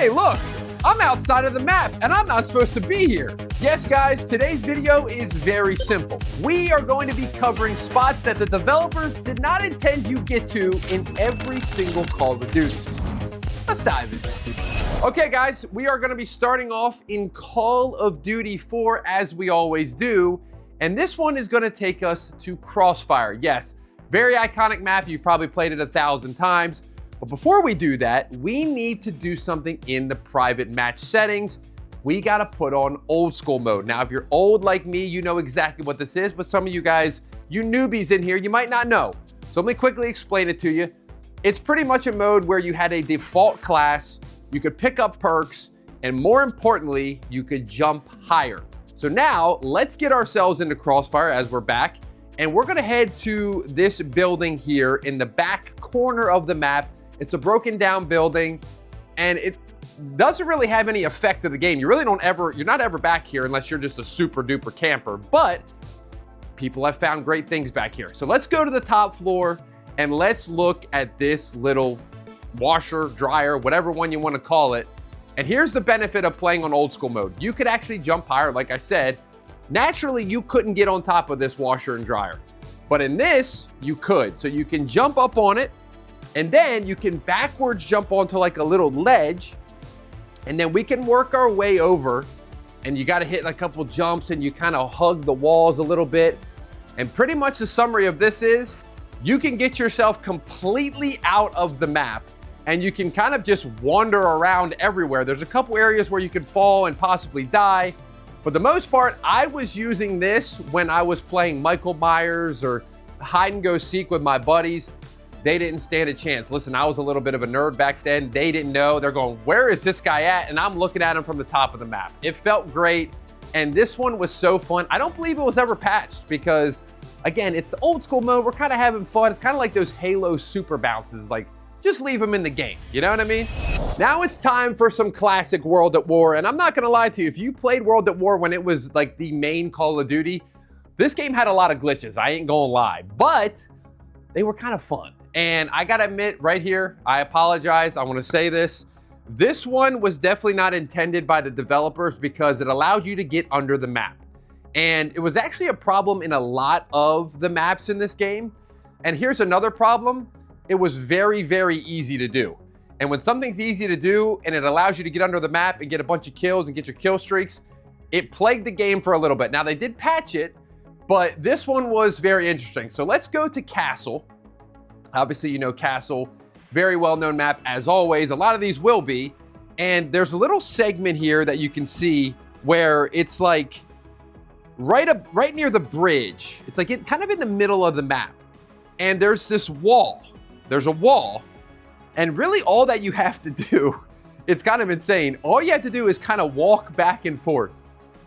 Hey, look, I'm outside of the map and I'm not supposed to be here. Yes, guys, today's video is very simple. We are going to be covering spots that the developers did not intend you get to in every single Call of Duty. Let's dive in. Okay, guys, we are going to be starting off in Call of Duty 4 as we always do. And this one is going to take us to Crossfire. Yes, very iconic map. You've probably played it 1,000 times. But before we do that, we need to do something in the private match settings. We got to put on old school mode. Now, if you're old like me, you know exactly what this is. But some of you guys, you newbies in here, you might not know. So let me quickly explain it to you. It's pretty much a mode where you had a default class, you could pick up perks, and more importantly, you could jump higher. So now let's get ourselves into Crossfire as we're back. And we're gonna head to this building here in the back corner of the map. It's a broken down building and it doesn't really have any effect to the game. You're not ever back here unless you're just a super duper camper, but people have found great things back here. So let's go to the top floor and let's look at this little washer, dryer, whatever one you want to call it. And here's the benefit of playing on old school mode. You could actually jump higher, like I said. Naturally, you couldn't get on top of this washer and dryer, but in this, you could. So you can jump up on it, and then you can backwards jump onto like a little ledge, and then we can work our way over, and you got to hit a couple jumps, and you kind of hug the walls a little bit. And pretty much the summary of this is, you can get yourself completely out of the map, and you can kind of just wander around everywhere. There's a couple areas where you can fall and possibly die. For the most part, I was using this when I was playing Michael Myers or hide and go seek with my buddies. They didn't stand a chance. Listen, I was a little bit of a nerd back then. They didn't know. They're going, where is this guy at? And I'm looking at him from the top of the map. It felt great. And this one was so fun. I don't believe it was ever patched because, again, it's old school mode. We're kind of having fun. It's kind of like those Halo super bounces. Like, just leave them in the game. You know what I mean? Now it's time for some classic World at War. And I'm not going to lie to you. If you played World at War when it was like the main Call of Duty, this game had a lot of glitches. I ain't going to lie. But they were kind of fun. And I got to admit right here, I apologize. I want to say this. This one was definitely not intended by the developers because it allowed you to get under the map. And it was actually a problem in a lot of the maps in this game. And here's another problem. It was very, very easy to do. And when something's easy to do and it allows you to get under the map and get a bunch of kills and get your kill streaks, it plagued the game for a little bit. Now they did patch it, but this one was very interesting. So let's go to Castle. Obviously, you know Castle, very well-known map as always. A lot of these will be. And there's a little segment here that you can see where it's like right near the bridge. It's like kind of in the middle of the map. And there's this wall. There's a wall. And really all that you have to do, it's kind of insane. All you have to do is kind of walk back and forth.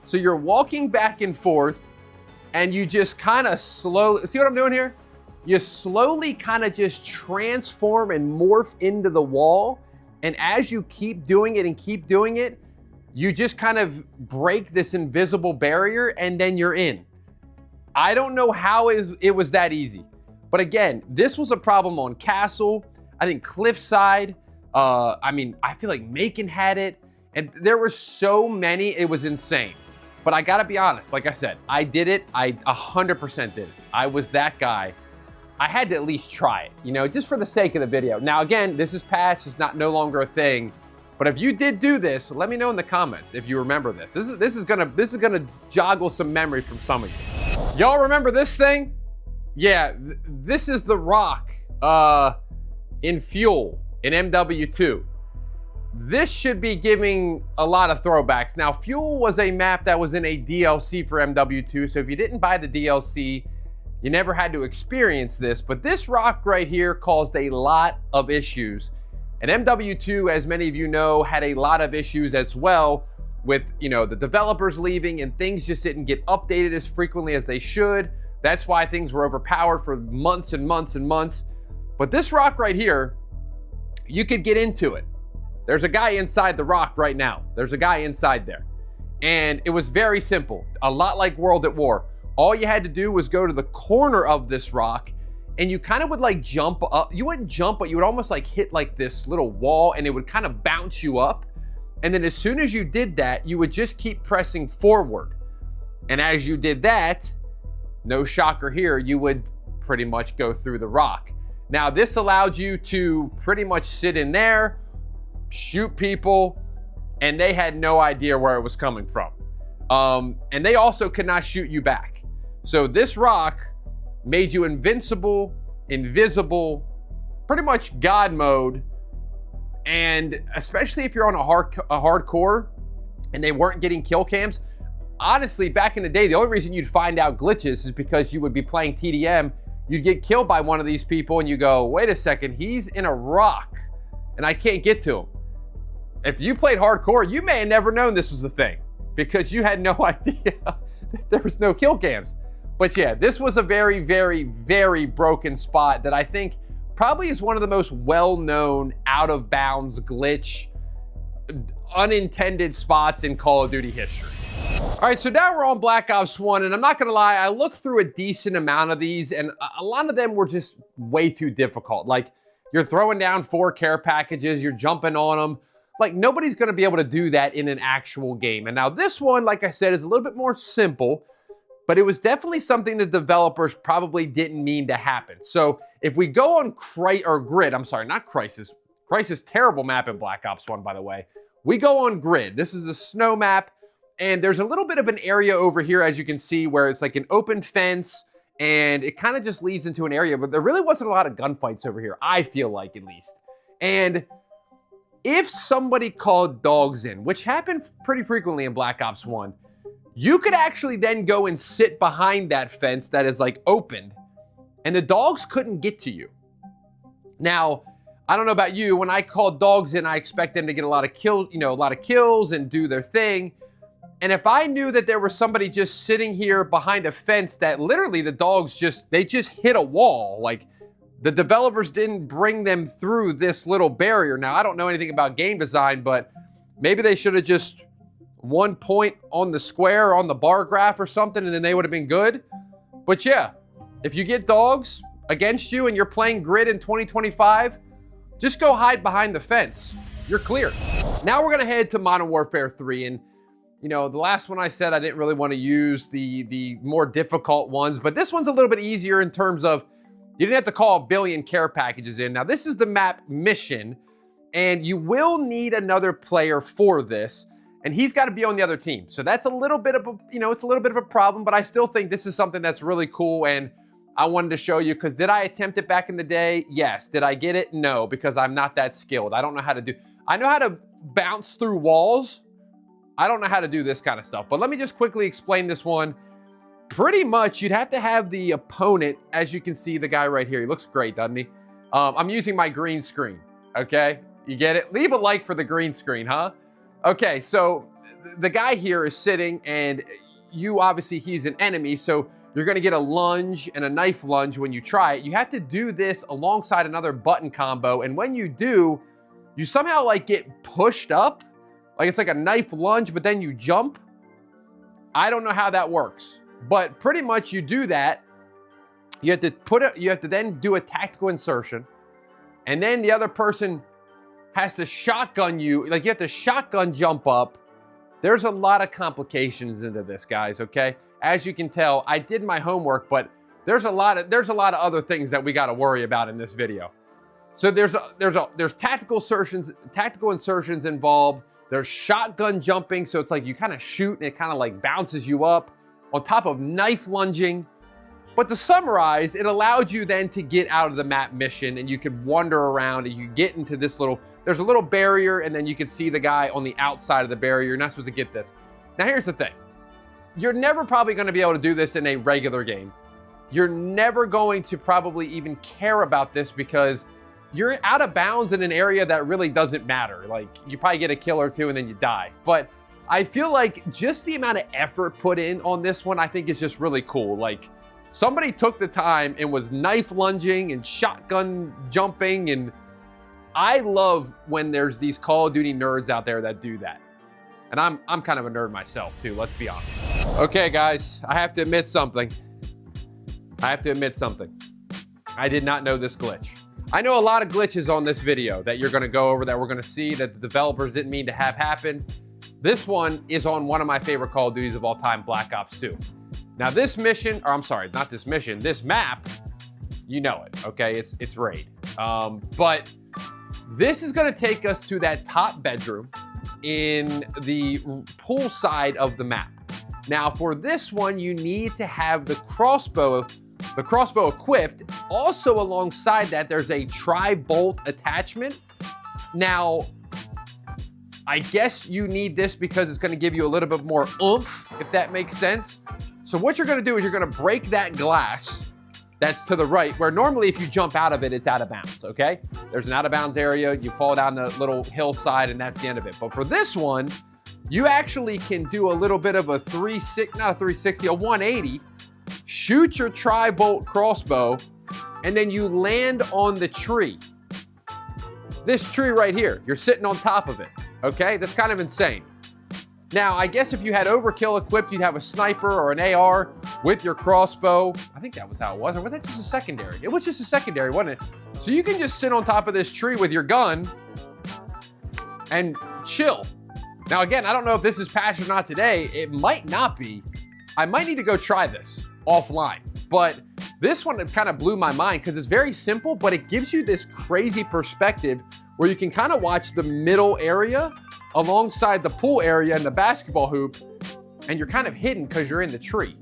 So you're walking back and forth and you just kind of slowly, see what I'm doing here? You slowly kind of just transform and morph into the wall. And as you keep doing it and keep doing it, you just kind of break this invisible barrier and then you're in. I don't know how it was that easy. But again, this was a problem on Castle. I think Cliffside. I feel like Macon had it. And there were so many, it was insane. But I gotta be honest, like I said, I did it. I 100% did it. I was that guy. I had to at least try it, you know, just for the sake of the video. Now, again, this is patched. It's no longer a thing. But if you did do this, let me know in the comments if you remember this. This is gonna joggle some memories from some of you. Y'all remember this thing? Yeah, this is the rock in Fuel in MW2. This should be giving a lot of throwbacks. Now, Fuel was a map that was in a DLC for MW2. So if you didn't buy the DLC, you never had to experience this, but this rock right here caused a lot of issues. And MW2, as many of you know, had a lot of issues as well with, you know, the developers leaving and things just didn't get updated as frequently as they should. That's why things were overpowered for months and months and months. But this rock right here, you could get into it. There's a guy inside the rock right now. There's a guy inside there. And it was very simple, a lot like World at War. All you had to do was go to the corner of this rock and you kind of would like jump up. You wouldn't jump, but you would almost like hit like this little wall and it would kind of bounce you up. And then as soon as you did that, you would just keep pressing forward. And as you did that, no shocker here, you would pretty much go through the rock. Now, this allowed you to pretty much sit in there, shoot people, and they had no idea where it was coming from. And they also could not shoot you back. So this rock made you invincible, invisible, pretty much God mode. And especially if you're on a hardcore and they weren't getting kill cams, honestly, back in the day, the only reason you'd find out glitches is because you would be playing TDM, you'd get killed by one of these people and you go, wait a second, he's in a rock and I can't get to him. If you played hardcore, you may have never known this was a thing because you had no idea that there was no kill cams. But yeah, this was a very, very, very broken spot that I think probably is one of the most well-known out-of-bounds glitch, unintended spots in Call of Duty history. All right, so now we're on Black Ops 1, and I'm not gonna lie, I looked through a decent amount of these, and a lot of them were just way too difficult. Like, you're throwing down 4 care packages, you're jumping on them. Like, nobody's gonna be able to do that in an actual game. And now this one, like I said, is a little bit more simple, but it was definitely something the developers probably didn't mean to happen. So if we go on Grid, I'm sorry, not Crisis. Crisis, terrible map in Black Ops 1, by the way. We go on Grid. This is the snow map, and there's a little bit of an area over here, as you can see, where it's like an open fence, and it kind of just leads into an area, but there really wasn't a lot of gunfights over here, I feel like, at least. And if somebody called dogs in, which happened pretty frequently in Black Ops 1, you could actually then go and sit behind that fence that is like opened, and the dogs couldn't get to you. Now, I don't know about you, when I call dogs in, I expect them to get a lot of kills and do their thing. And if I knew that there was somebody just sitting here behind a fence that literally the dogs just hit a wall, like the developers didn't bring them through this little barrier. Now, I don't know anything about game design, but maybe they should have just 1 point on the square on the bar graph or something, and then they would have been good. But yeah, if you get dogs against you and you're playing Grid in 2025, just go hide behind the fence. You're clear. Now we're gonna head to Modern Warfare 3, and you know, the last one I said I didn't really want to use the more difficult ones, but this one's a little bit easier in terms of you didn't have to call a billion care packages in. Now this is the map Mission, and you will need another player for this. And he's got to be on the other team. So that's a little bit of a, it's a little bit of a problem, but I still think this is something that's really cool. And I wanted to show you, because did I attempt it back in the day? Yes. Did I get it? No, because I'm not that skilled. I don't know how to do, I know how to bounce through walls. I don't know how to do this kind of stuff, but let me just quickly explain this one. Pretty much you'd have to have the opponent, as you can see, the guy right here, he looks great, doesn't he? I'm using my green screen, okay? You get it? Leave a like for the green screen, huh? Okay, so the guy here is sitting, and he's an enemy, so you're gonna get a lunge and a knife lunge when you try it. You have to do this alongside another button combo, and when you do, you somehow like get pushed up, like it's like a knife lunge, but then you jump. I don't know how that works, but pretty much you do that. You have to then do a tactical insertion, and then the other person has to shotgun you, like you have to shotgun jump up. There's a lot of complications into this, guys, okay? As you can tell, I did my homework, but there's a lot of other things that we got to worry about in this video. So there's tactical insertions involved. There's shotgun jumping, so it's like you kind of shoot and it kind of like bounces you up on top of knife lunging. But to summarize, it allowed you then to get out of the map Mission, and you could wander around and you get into this there's a little barrier, and then you can see the guy on the outside of the barrier. You're not supposed to get this. Now here's the thing. You're never probably going to be able to do this in a regular game. You're never going to probably even care about this because you're out of bounds in an area that really doesn't matter. Like, you probably get a kill or two and then you die. But I feel like just the amount of effort put in on this one, I think is just really cool. Like, somebody took the time and was knife lunging and shotgun jumping, and I love when there's these Call of Duty nerds out there that do that. And I'm kind of a nerd myself too, let's be honest. Okay, guys, I have to admit something. I did not know this glitch. I know a lot of glitches on this video that you're gonna go over, that we're gonna see, that the developers didn't mean to have happen. This one is on one of my favorite Call of Duties of all time, Black Ops 2. Now this mission, or I'm sorry, not this mission, this map, you know it, okay? It's Raid. But this is gonna take us to that top bedroom in the pool side of the map. Now for this one, you need to have the crossbow equipped. Also alongside that, there's a tri-bolt attachment. Now, I guess you need this because it's gonna give you a little bit more oomph, if that makes sense. So what you're gonna do is you're gonna break that glass that's to the right, where normally if you jump out of it, it's out of bounds, okay? There's an out of bounds area, you fall down the little hillside and that's the end of it. But for this one, you actually can do a little bit of a 180, shoot your tri-bolt crossbow, and then you land on the tree. This tree right here, you're sitting on top of it, okay? That's kind of insane. Now, I guess if you had overkill equipped, you'd have a sniper or an AR with your crossbow. I think that was how it was, or was that just a secondary? It was just a secondary, wasn't it? So you can just sit on top of this tree with your gun and chill. Now, again, I don't know if this is patched or not today. It might not be. I might need to go try this offline. But this one kind of blew my mind because it's very simple, but it gives you this crazy perspective where you can kind of watch the middle area alongside the pool area and the basketball hoop, and you're kind of hidden because you're in the tree.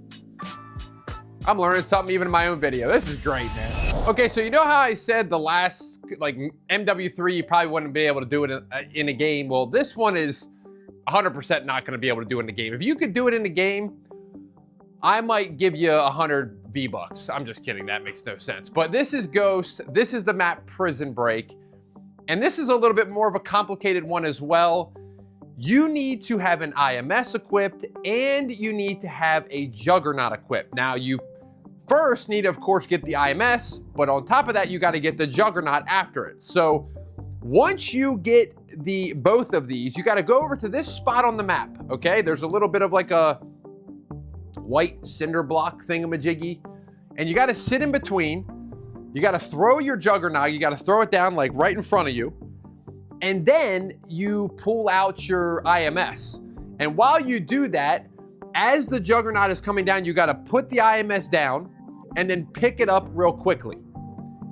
I'm learning something even in my own video. This is great, man. Okay, so you know how I said the last, like MW3, you probably wouldn't be able to do it in a game? Well, this one is 100% not going to be able to do it in the game. If you could do it in the game, I might give you 100 V-Bucks. I'm just kidding, that makes no sense. But this is Ghost, this is the map Prison Break, and this is a little bit more of a complicated one as well. You need to have an IMS equipped, and you need to have a Juggernaut equipped. Now, you first need to, of course, get the IMS, but on top of that, you got to get the Juggernaut after it. So once you get both of these, you got to go over to this spot on the map, okay? There's a little bit of like a white cinder block thingamajiggy, and you got to sit in between. You got to throw your Juggernaut. You got to throw it down like right in front of you, and then you pull out your IMS. And while you do that, as the Juggernaut is coming down, you got to put the IMS down and then pick it up real quickly.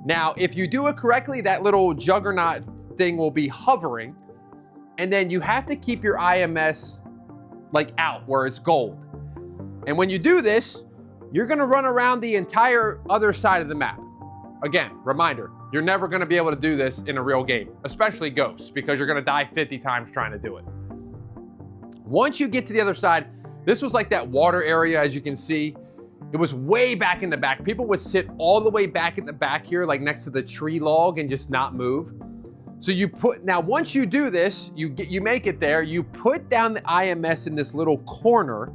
Now, if you do it correctly, that little Juggernaut thing will be hovering, and then you have to keep your IMS like out where it's gold. And when you do this, you're gonna run around the entire other side of the map. Again, reminder, you're never gonna be able to do this in a real game, especially Ghosts, because you're gonna die 50 times trying to do it. Once you get to the other side, this was like that water area, as you can see. It was way back in the back. People would sit all the way back in the back here, like next to the tree log, and just not move. So now once you do this, you make it there, you put down the IMS in this little corner,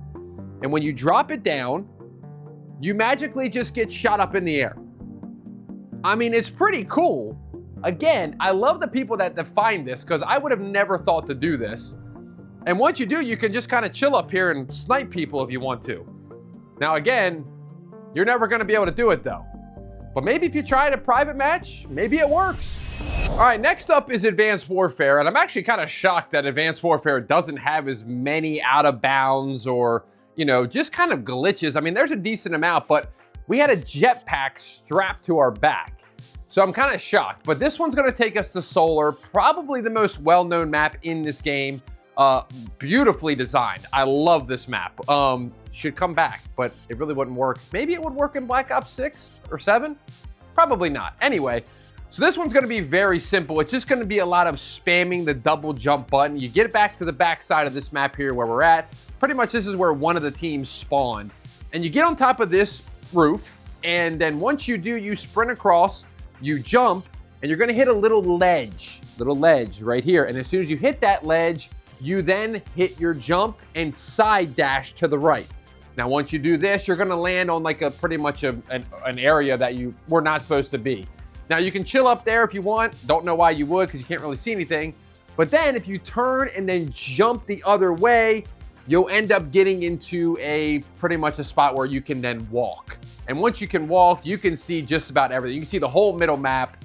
and when you drop it down, you magically just get shot up in the air. I mean, it's pretty cool. Again, I love the people that defined this, because I would have never thought to do this. And once you do, you can just kind of chill up here and snipe people if you want to. Now again, you're never gonna be able to do it though. But maybe if you try it a private match, maybe it works. All right, next up is Advanced Warfare. And I'm actually kind of shocked that Advanced Warfare doesn't have as many out of bounds or, just kind of glitches. I mean, there's a decent amount, but we had a jetpack strapped to our back. So I'm kind of shocked, but this one's gonna take us to Solar, probably the most well-known map in this game. Beautifully designed. I love this map. Should come back, but it really wouldn't work. Maybe it would work in Black Ops 6 or 7? Probably not. Anyway, so this one's gonna be very simple. It's just gonna be a lot of spamming the double jump button. You get back to the back side of this map here where we're at. Pretty much this is where one of the teams spawned. And you get on top of this roof, and then once you do, you sprint across, you jump, and you're gonna hit a little ledge right here. And as soon as you hit that ledge, you then hit your jump and side dash to the right. Now, once you do this, you're gonna land on like pretty much an area that you were not supposed to be. Now, you can chill up there if you want. Don't know why you would, because you can't really see anything. But then if you turn and then jump the other way, you'll end up getting into pretty much a spot where you can then walk. And once you can walk, you can see just about everything. You can see the whole middle map.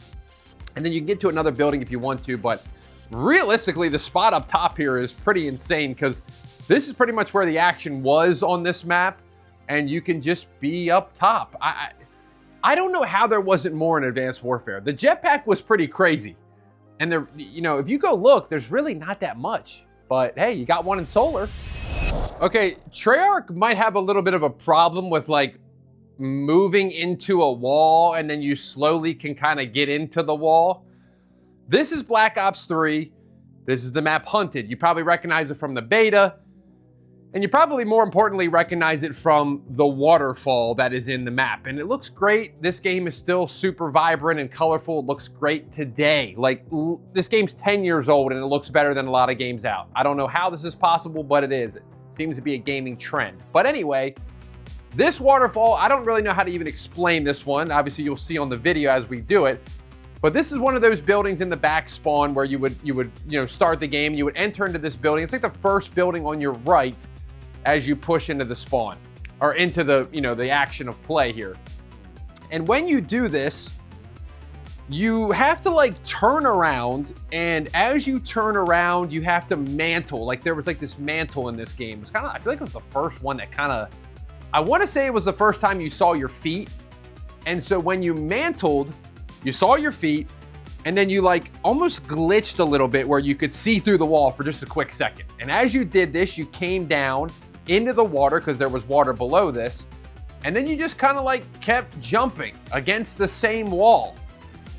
And then you can get to another building if you want to, but realistically, the spot up top here is pretty insane because this is pretty much where the action was on this map, and you can just be up top. I don't know how there wasn't more in Advanced Warfare. The jetpack was pretty crazy. And there, you know, if you go look, there's really not that much. But hey, you got one in Solar. Okay, Treyarch might have a little bit of a problem with like moving into a wall and then you slowly can kind of get into the wall. This is Black Ops 3. This is the map Hunted. You probably recognize it from the beta. And you probably more importantly recognize it from the waterfall that is in the map. And it looks great. This game is still super vibrant and colorful. It looks great today. Like this game's 10 years old and it looks better than a lot of games out. I don't know how this is possible, but it is. It seems to be a gaming trend. But anyway, this waterfall, I don't really know how to even explain this one. Obviously you'll see on the video as we do it. But this is one of those buildings in the back spawn where you would start the game. You would enter into this building. It's like the first building on your right as you push into the spawn or into the, the action of play here. And when you do this, you have to like turn around, and as you turn around, you have to mantle. Like there was like this mantle in this game. It's kind of, I feel like it was the first one that kind of, I want to say it was the first time you saw your feet. And so when you mantled, you saw your feet, and then you like almost glitched a little bit where you could see through the wall for just a quick second. And as you did this, you came down into the water because there was water below this. And then you just kind of like kept jumping against the same wall.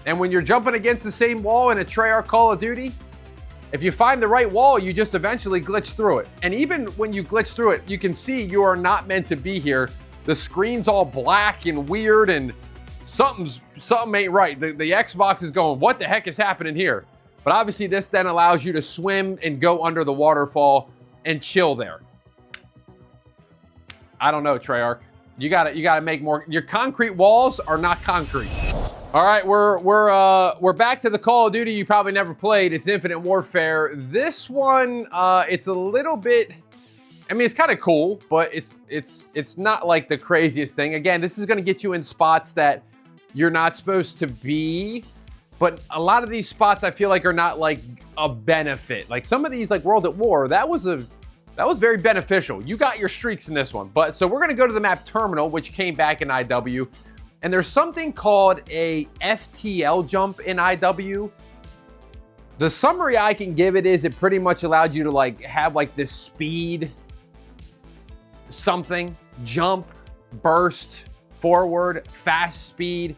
And when you're jumping against the same wall in a Treyarch Call of Duty, if you find the right wall, you just eventually glitch through it. And even when you glitch through it, you can see you are not meant to be here. The screen's all black and weird and something ain't right. The Xbox is going, what the heck is happening here? But obviously this then allows you to swim and go under the waterfall and chill there. I don't know, Treyarch. You gotta make more. Your concrete walls are not concrete. All right, we're back to the Call of Duty you probably never played. It's Infinite Warfare. This one, it's a little bit. I mean, it's kind of cool, but it's not like the craziest thing. Again, this is gonna get you in spots that you're not supposed to be. But a lot of these spots I feel like are not like a benefit. Like some of these, like World at War, that was very beneficial. You got your streaks in this one. But so we're gonna go to the map Terminal, which came back in IW. And there's something called a FTL jump in IW. The summary I can give it is it pretty much allowed you to like have like this speed, something, jump, burst, forward, fast speed.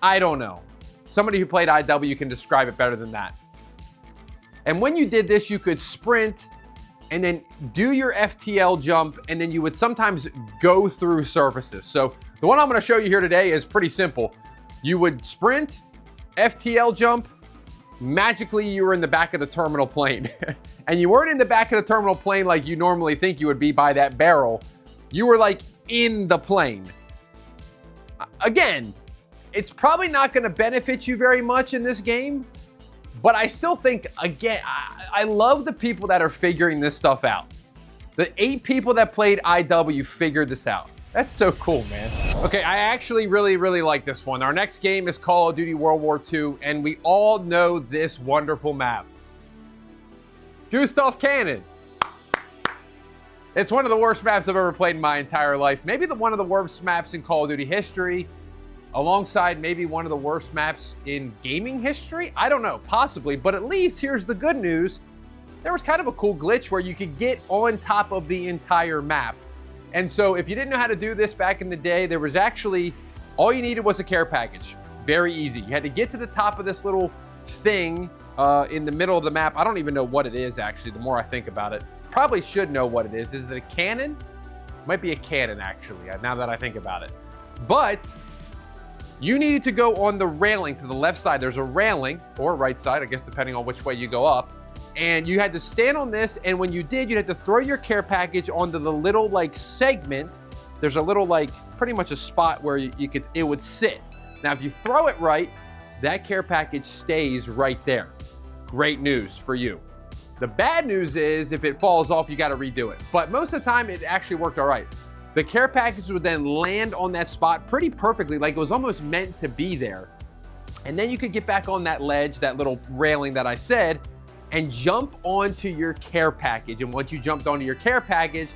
I don't know. Somebody who played IW can describe it better than that. And when you did this, you could sprint and then do your FTL jump, and then you would sometimes go through surfaces. So the one I'm gonna show you here today is pretty simple. You would sprint, FTL jump, magically you were in the back of the terminal plane. And you weren't in the back of the terminal plane like you normally think you would be by that barrel. You were like in the plane. Again, it's probably not gonna benefit you very much in this game, but I still think, again, I love the people that are figuring this stuff out. The 8 people that played IW figured this out. That's so cool, man. Okay, I actually really like this one. Our next game is Call of Duty World War II, and we all know this wonderful map. Gustav Cannon. It's one of the worst maps I've ever played in my entire life. Maybe one of the worst maps in Call of Duty history, alongside maybe one of the worst maps in gaming history. I don't know, possibly, but at least here's the good news. There was kind of a cool glitch where you could get on top of the entire map. And so if you didn't know how to do this back in the day, there was actually, all you needed was a care package. Very easy. You had to get to the top of this little thing in the middle of the map. I don't even know what it is, actually, the more I think about it. Probably should know what it is. Is it a cannon? Might be a cannon, actually, now that I think about it. But you needed to go on the railing to the left side. There's a railing, or right side, I guess, depending on which way you go up. And you had to stand on this, and when you did, you had to throw your care package onto the little like segment. There's a little like pretty much a spot where it would sit. Now, if you throw it right, that care package stays right there. Great news for you. The bad news is if it falls off, you got to redo it. But most of the time, it actually worked all right. The care package would then land on that spot pretty perfectly, like it was almost meant to be there. And then you could get back on that ledge, that little railing that I said, and jump onto your care package. And once you jumped onto your care package,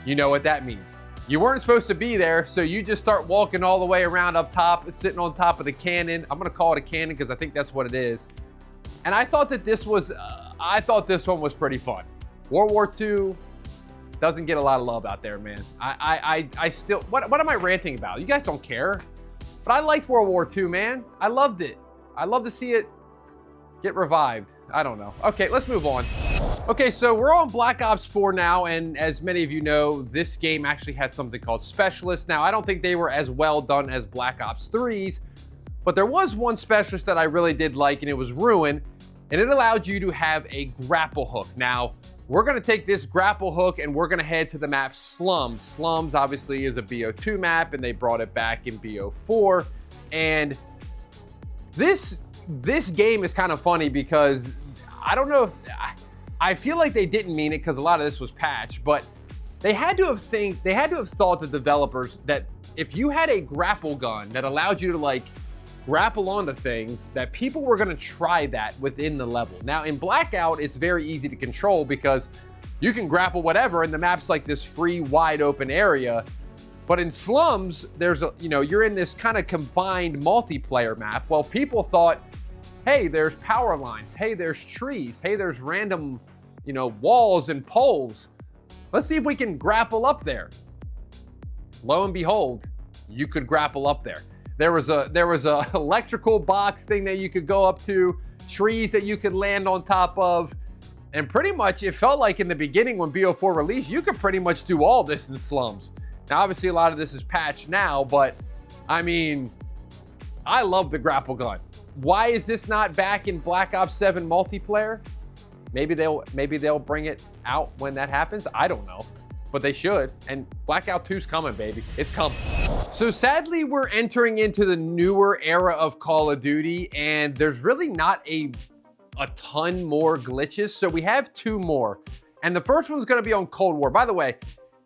you know what that means. You weren't supposed to be there, so you just start walking all the way around up top, sitting on top of the cannon. I'm gonna call it a cannon because I think that's what it is. And I thought that this was, this one was pretty fun. World War II doesn't get a lot of love out there, man. I still, what am I ranting about? You guys don't care. But I liked World War II, man. I loved it. I love to see it get revived. I don't know. Okay, let's move on. Okay, so we're on Black Ops 4 now, and as many of you know, this game actually had something called Specialists. Now, I don't think they were as well done as Black Ops 3's, but there was one Specialist that I really did like, and it was Ruin, and it allowed you to have a grapple hook. Now, we're gonna take this grapple hook and we're gonna head to the map Slums. Slums obviously is a BO2 map, and they brought it back in BO4. And this game is kind of funny because I don't know if, I feel like they didn't mean it because a lot of this was patched, but they had to have thought, the developers, that if you had a grapple gun that allowed you to like grapple onto things, that people were going to try that within the level. Now in Blackout, it's very easy to control because you can grapple whatever and the map's like this free, wide open area. But in Slums, there's a, you're in this kind of confined multiplayer map. Well, people thought, hey, there's power lines. Hey, there's trees. Hey, there's random, walls and poles. Let's see if we can grapple up there. Lo and behold, you could grapple up there. There was a electrical box thing that you could go up to, trees that you could land on top of, and pretty much it felt like in the beginning when BO4 released, you could pretty much do all this in Slums. Now, obviously a lot of this is patched now, but I mean, I love the grapple gun. Why is this not back in Black Ops 7 multiplayer? Maybe they'll bring it out when that happens. I don't know, but they should. And Blackout 2's coming, baby. It's coming. So sadly, we're entering into the newer era of Call of Duty, and there's really not a ton more glitches. So we have 2 more. And the first one's gonna be on Cold War. By the way,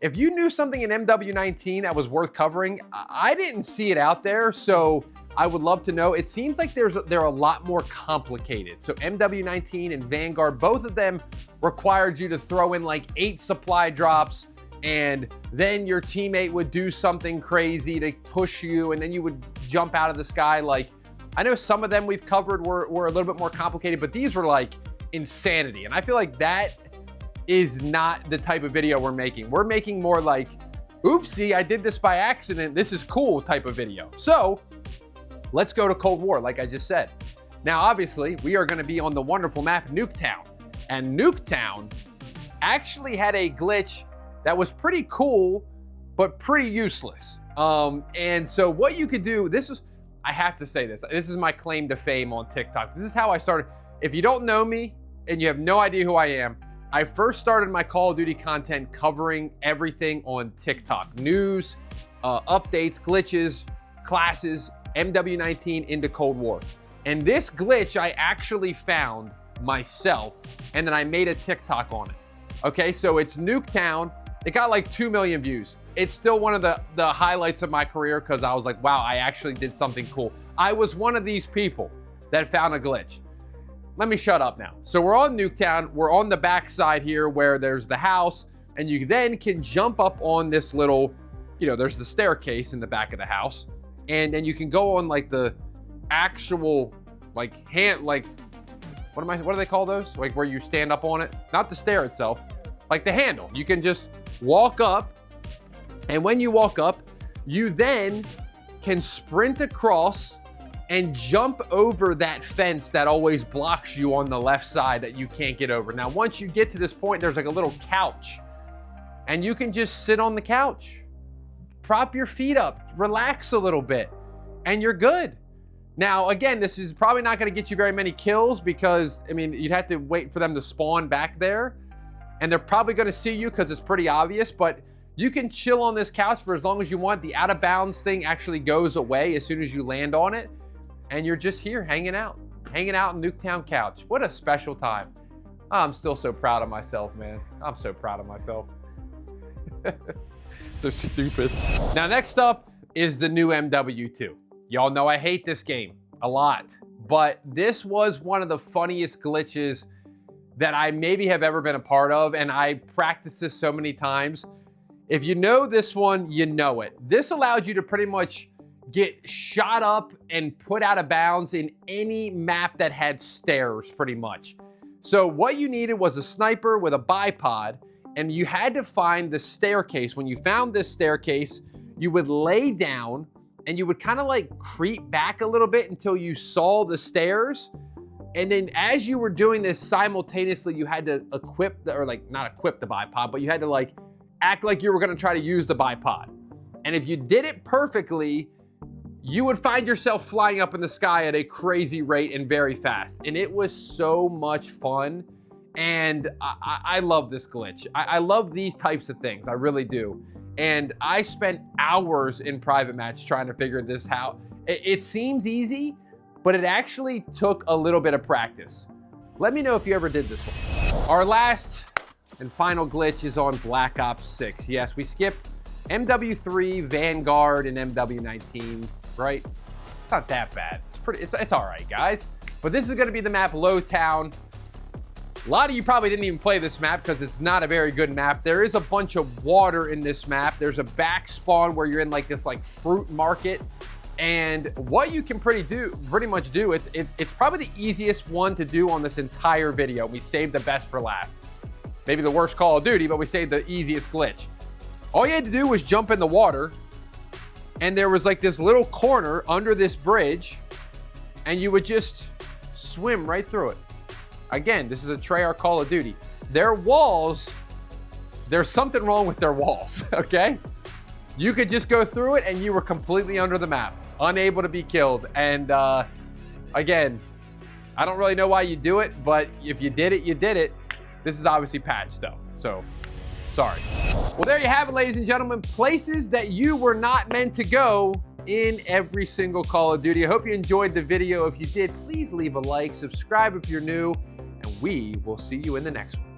if you knew something in MW19 that was worth covering, I didn't see it out there, so I would love to know. It seems like they're a lot more complicated. So MW19 and Vanguard, both of them required you to throw in like 8 supply drops, and then your teammate would do something crazy to push you, and then you would jump out of the sky. Like, I know some of them we've covered were a little bit more complicated, but these were like insanity. And I feel like that is not the type of video we're making. We're making more like, oopsie, I did this by accident, this is cool type of video. So let's go to Cold War, like I just said. Now, obviously, we are gonna be on the wonderful map Nuketown. And Nuketown actually had a glitch that was pretty cool, but pretty useless. And so what you could do, I have to say this is my claim to fame on TikTok. This is how I started. If you don't know me and you have no idea who I am, I first started my Call of Duty content covering everything on TikTok. News, updates, glitches, classes, MW19 into Cold War. And this glitch I actually found myself, and then I made a TikTok on it. Okay, so it's Nuketown. It got like 2 million views. It's still one of the highlights of my career because I was like, wow, I actually did something cool. I was one of these people that found a glitch. Let me shut up now. So we're on Nuketown. We're on the back side here where there's the house, and you then can jump up on this little, there's the staircase in the back of the house, and then you can go on like the actual what do they call those? Like where you stand up on it, not the stair itself, like the handle. You can just walk up, and when you walk up, you then can sprint across and jump over that fence that always blocks you on the left side that you can't get over. Now, once you get to this point, there's like a little couch, and you can just sit on the couch, prop your feet up, relax a little bit, and you're good. Now, again, this is probably not going to get you very many kills because, I mean, you'd have to wait for them to spawn back there, and they're probably going to see you because it's pretty obvious, but you can chill on this couch for as long as you want. The out of bounds thing actually goes away as soon as you land on it, and you're just here hanging out in Nuketown couch. What a special time. I'm still so proud of myself, man. I'm so proud of myself. So stupid. Now, next up is the new MW2. Y'all know I hate this game. a lot. But this was one of the funniest glitches that I maybe have ever been a part of, and I practiced this so many times. If you know this one, you know it. This allowed you to pretty much get shot up and put out of bounds in any map that had stairs, pretty much. So what you needed was a sniper with a bipod, and you had to find the staircase. When you found this staircase, you would lay down and you would kind of like creep back a little bit until you saw the stairs. And then as you were doing this simultaneously, you had to equip or like not equip the bipod, but you had to like act like you were gonna try to use the bipod. And if you did it perfectly, you would find yourself flying up in the sky at a crazy rate and very fast. And it was so much fun. And I love this glitch. I love these types of things, I really do. And I spent hours in private match trying to figure this out. It seems easy, but it actually took a little bit of practice. Let me know if you ever did this one. Our last and final glitch is on Black Ops 6. Yes, we skipped MW3, Vanguard, and MW19, right? It's not that bad. It's all right, guys. But this is gonna be the map Lowtown. A lot of you probably didn't even play this map because it's not a very good map. There is a bunch of water in this map. There's a back spawn where you're in like this like fruit market. And what you can pretty much do, it's probably the easiest one to do on this entire video. We saved the best for last. Maybe the worst Call of Duty, but we saved the easiest glitch. All you had to do was jump in the water, and there was like this little corner under this bridge, and you would just swim right through it. Again, this is a Treyarch Call of Duty. Their walls, there's something wrong with their walls, okay? You could just go through it and you were completely under the map, unable to be killed. And again, I don't really know why you do it, but if you did it, you did it. This is obviously patched though, so sorry. Well, there you have it, ladies and gentlemen. Places that you were not meant to go in every single Call of Duty. I hope you enjoyed the video. If you did, please leave a like, subscribe if you're new, and we will see you in the next one.